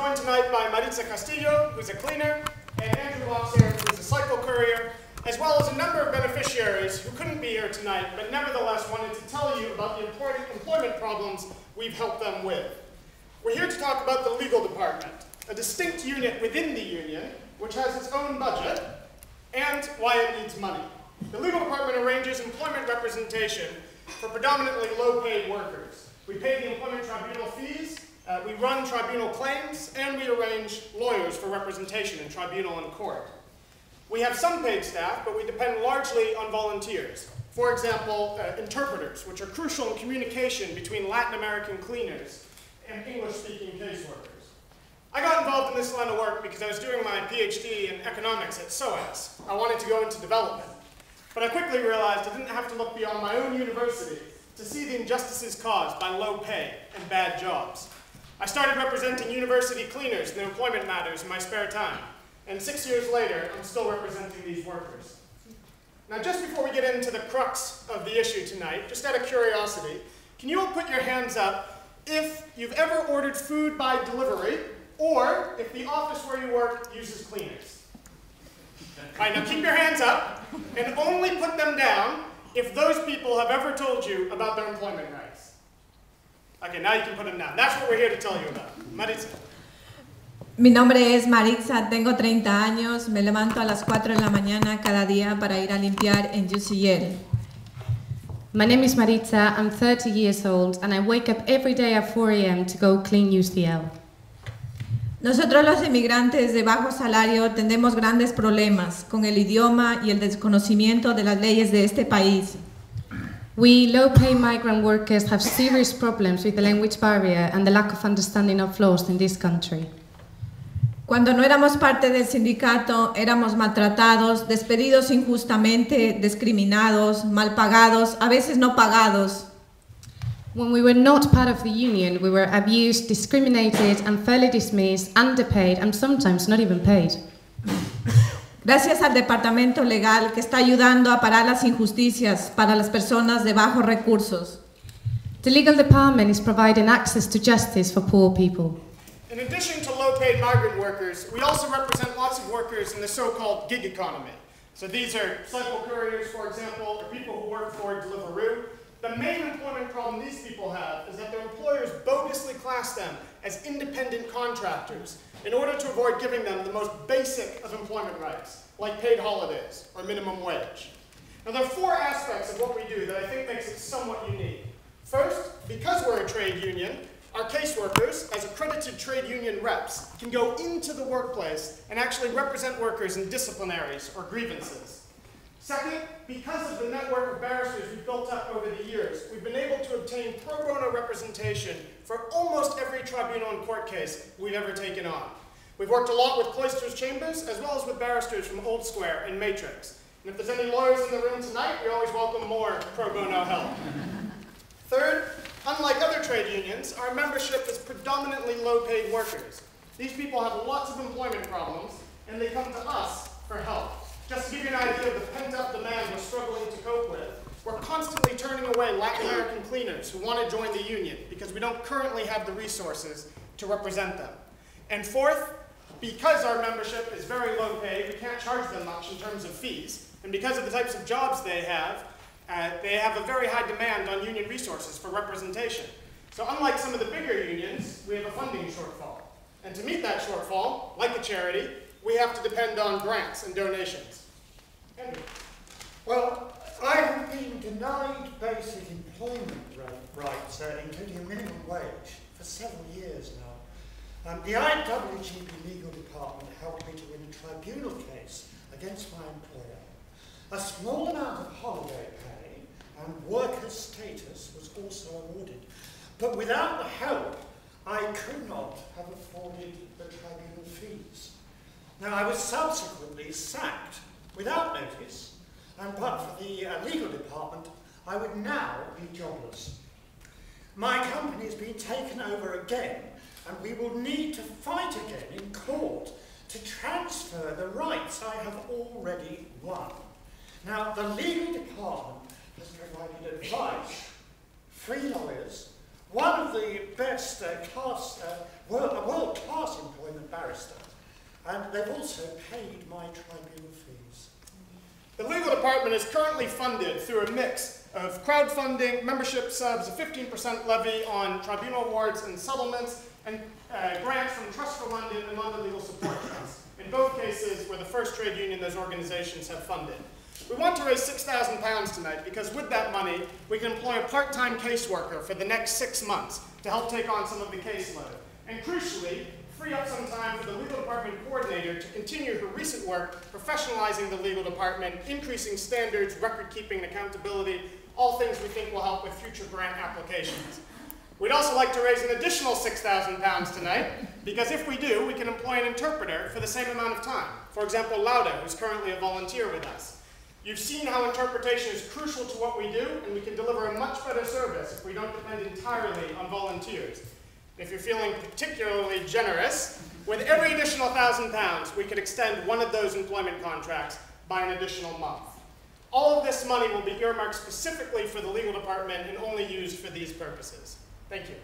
joined tonight by Maritza Castillo, who's a cleaner, and Andrew Boxer, who's a cycle courier, as well as a number of beneficiaries who couldn't be here tonight, but nevertheless wanted to tell you about the important employment problems we've helped them with. We're here to talk about the legal department, a distinct unit within the union, which has its own budget, and why it needs money. The legal department arranges employment representation for predominantly low-paid workers. We pay the employment tribunal fees, we run tribunal claims, and we arrange lawyers for representation in tribunal and court. We have some paid staff, but we depend largely on volunteers. For example, interpreters, which are crucial in communication between Latin American cleaners and English-speaking caseworkers. I got involved in this line of work because I was doing my PhD in economics at SOAS. I wanted to go into development. But I quickly realized I didn't have to look beyond my own university to see the injustices caused by low pay and bad jobs. I started representing university cleaners in their employment matters in my spare time. And 6 years later, I'm still representing these workers. Now, just before we get into the crux of the issue tonight, just out of curiosity, can you all put your hands up if you've ever ordered food by delivery, or if the office where you work uses cleaners? All right, now keep your hands up, and only put them down if those people have ever told you about their employment rights. Okay, now you can put them down. That's what we're here to tell you about. Maritza. Mi nombre es Maritza, tengo 30 años, me levanto a las 4 de la mañana cada día para ir a limpiar en UCL. My name is Maritza, I'm 30 years old, and I wake up every day at 4 a.m. to go clean UCL. Nosotros los inmigrantes de bajo salario tenemos grandes problemas con el idioma y el desconocimiento de las leyes de este país. We low-pay migrant workers have serious problems with the language barrier and the lack of understanding of laws in this country. Cuando no éramos parte del sindicato, éramos maltratados, despedidos injustamente, discriminados, mal pagados, a veces no pagados. When we were not part of the union, we were abused, discriminated, unfairly dismissed, underpaid, and sometimes not even paid. Gracias al departamento legal que está ayudando a parar las injusticias para las personas de bajos recursos. The legal department is providing access to justice for poor people. In addition to low-paid migrant workers, we also represent lots of workers in the so-called gig economy. So these are cycle couriers, for example, or people who work for Deliveroo. The main employment problem these people have is that their employers bogusly class them as independent contractors in order to avoid giving them the most basic of employment rights, like paid holidays or minimum wage. Now, there are 4 aspects of what we do that I think makes it somewhat unique. First, because we're a trade union, our caseworkers, as accredited trade union reps, can go into the workplace and actually represent workers in disciplinaries or grievances. Second, because of the network of barristers we've built up over the years, we've been able to obtain pro bono representation for almost every tribunal and court case we've ever taken on. We've worked a lot with Cloisters Chambers, as well as with barristers from Old Square and Matrix. And if there's any lawyers in the room tonight, we always welcome more pro bono help. Third, unlike other trade unions, our membership is predominantly low-paid workers. These people have lots of employment problems, and they come to us for help. Just to give you an idea of the pent-up demand we're struggling to cope with, we're constantly turning away Latin American cleaners who want to join the union because we don't currently have the resources to represent them. And fourth, because our membership is very low-paid, we can't charge them much in terms of fees, and because of the types of jobs they have a very high demand on union resources for representation. So unlike some of the bigger unions, we have a funding shortfall. And to meet that shortfall, like a charity, we have to depend on grants and donations. Andrew. Well, I have been denied basic employment rights, including a minimum wage, for several years now. The IWGP legal department helped me to win a tribunal case against my employer. A small amount of holiday pay and worker status was also awarded. But without the help, I could not have afforded the tribunal fees. Now, I was subsequently sacked without notice, and but for the legal department, I would now be jobless. My company has been taken over again, and we will need to fight again in court to transfer the rights I have already won. Now, the legal department has provided advice, free lawyers, one of the best world-class employment barrister, and they've also paid my tribunal fees. The legal department is currently funded through a mix of crowdfunding, membership subs, a 15% levy on tribunal awards and settlements, and grants from Trust for London and London Legal Support Trust. In both cases, we're the first trade union those organizations have funded. We want to raise £6,000 tonight because with that money, we can employ a part-time caseworker for the next 6 months to help take on some of the caseload. And crucially, free up some time for the legal department coordinator to continue her recent work professionalizing the legal department, increasing standards, record-keeping, and accountability, all things we think will help with future grant applications. We'd also like to raise an additional £6,000 tonight, because if we do, we can employ an interpreter for the same amount of time. For example, Lauda, who's currently a volunteer with us. You've seen how interpretation is crucial to what we do, and we can deliver a much better service if we don't depend entirely on volunteers. If you're feeling particularly generous, with every additional £1,000, we could extend one of those employment contracts by an additional month. All of this money will be earmarked specifically for the legal department and only used for these purposes. Thank you.